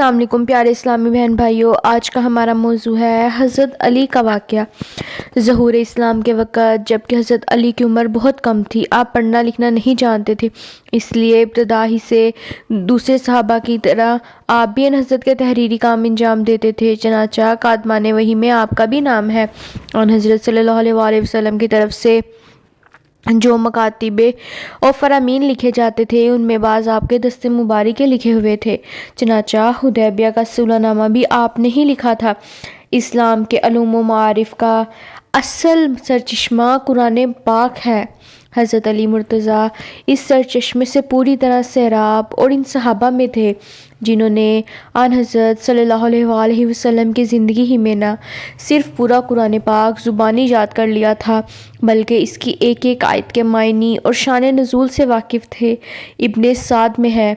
السلام علیکم پیارے اسلامی بہن بھائیوں، آج کا ہمارا موضوع ہے حضرت علی کا واقعہ۔ ظہور اسلام کے وقت جبکہ حضرت علی کی عمر بہت کم تھی، آپ پڑھنا لکھنا نہیں جانتے تھے، اس لیے ابتدا ہی سے دوسرے صحابہ کی طرح آپ بھی ان حضرت کے تحریری کام انجام دیتے تھے۔ چنانچہ کاتمان وحی میں آپ کا بھی نام ہے اور حضرت صلی اللہ علیہ وآلہ وسلم کی طرف سے جو مکاتب اور فرامین لکھے جاتے تھے ان میں بعض آپ کے دست مبارک کے لکھے ہوئے تھے۔ چنانچہ حدیبیہ کا صلح نامہ بھی آپ نے ہی لکھا تھا۔ اسلام کے علوم و معارف کا اصل سرچشمہ قرآن پاک ہے۔ حضرت علی مرتضیٰ اس سرچشمے سے پوری طرح سیراب اور ان صحابہ میں تھے جنہوں نے آن حضرت صلی اللہ علیہ وآلہ وسلم کی زندگی ہی میں نہ صرف پورا قرآن پاک زبانی یاد کر لیا تھا بلکہ اس کی ایک ایک آیت کے معنی اور شان نزول سے واقف تھے۔ ابن سعد میں ہے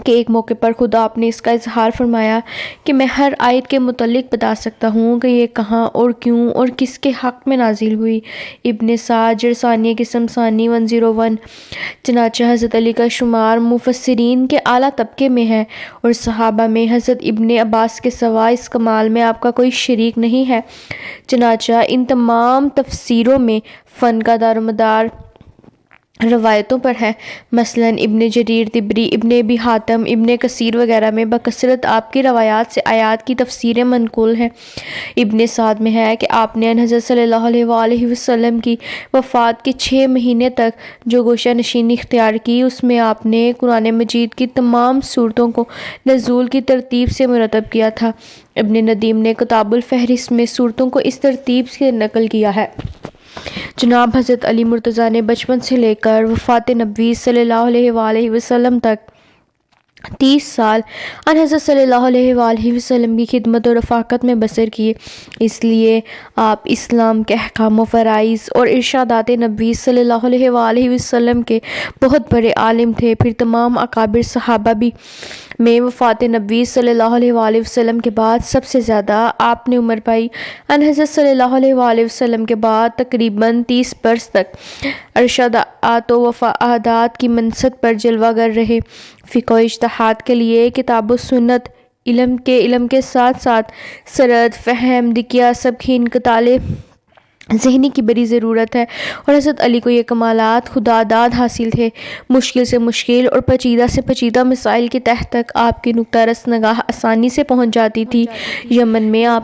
کہ ایک موقع پر خود آپ نے اس کا اظہار فرمایا کہ میں ہر آیت کے متعلق بتا سکتا ہوں کہ یہ کہاں اور کیوں اور کس کے حق میں نازل ہوئی۔ ابن سعد جرثانی قسم ثانی 101۔ چنانچہ حضرت علی کا شمار مفسرین کے اعلیٰ طبقے میں ہے اور صحابہ میں حضرت ابن عباس کے سوا اس کمال میں آپ کا کوئی شریک نہیں ہے۔ چنانچہ ان تمام تفسیروں میں فن کا دار و مدار روایتوں پر ہے۔ مثلاً ابن جریر طبری، ابن ابی حاتم، ابن کثیر وغیرہ میں بکثرت آپ کی روایات سے آیات کی تفسیریں منقول ہیں۔ ابن سعد میں ہے کہ آپ نے ان حضرت صلی اللہ علیہ وآلہ وسلم کی وفات کے 6 مہینے تک جو گوشہ نشینی اختیار کی اس میں آپ نے قرآن مجید کی تمام سورتوں کو نزول کی ترتیب سے مرتب کیا تھا۔ ابن ندیم نے کتاب الفہرست میں سورتوں کو اس ترتیب سے نقل کیا ہے۔ جناب حضرت علی مرتضیٰ نے بچپن سے لے کر وفات نبوی صلی اللہ علیہ وآلہ وسلم تک 30 سال ان حضرت صلی اللہ علیہ وآلہ وسلم کی خدمت اور رفاقت میں بسر کیے، اس لیے آپ اسلام کے احکام و فرائض اور ارشادات نبوی صلی اللہ علیہ وآلہ وسلم کے بہت بڑے عالم تھے۔ پھر تمام اکابر صحابہ میں وفات نبوی صلی اللہ علیہ وآلہ وسلم کے بعد سب سے زیادہ آپ نے عمر پائی۔ ان حضرت صلی اللہ علیہ وآلہ وسلم کے بعد تقریباً 30 برس تک ارشادات و وفادات کی منصب پر جلوہ گر رہے۔ فقہ و اجتہاد کے لیے کتاب و سنت، علم کے ساتھ ساتھ سرد فہم دقیقہ سب کی انتقال ذہنی کی بڑی ضرورت ہے اور حضرت علی کو یہ کمالات خدا داد حاصل تھے۔ مشکل سے مشکل اور پیچیدہ سے پیچیدہ مسائل کی تہ تک آپ کی نقطہ رس نگاہ آسانی سے پہنچ جاتی تھی۔ یمن میں آپ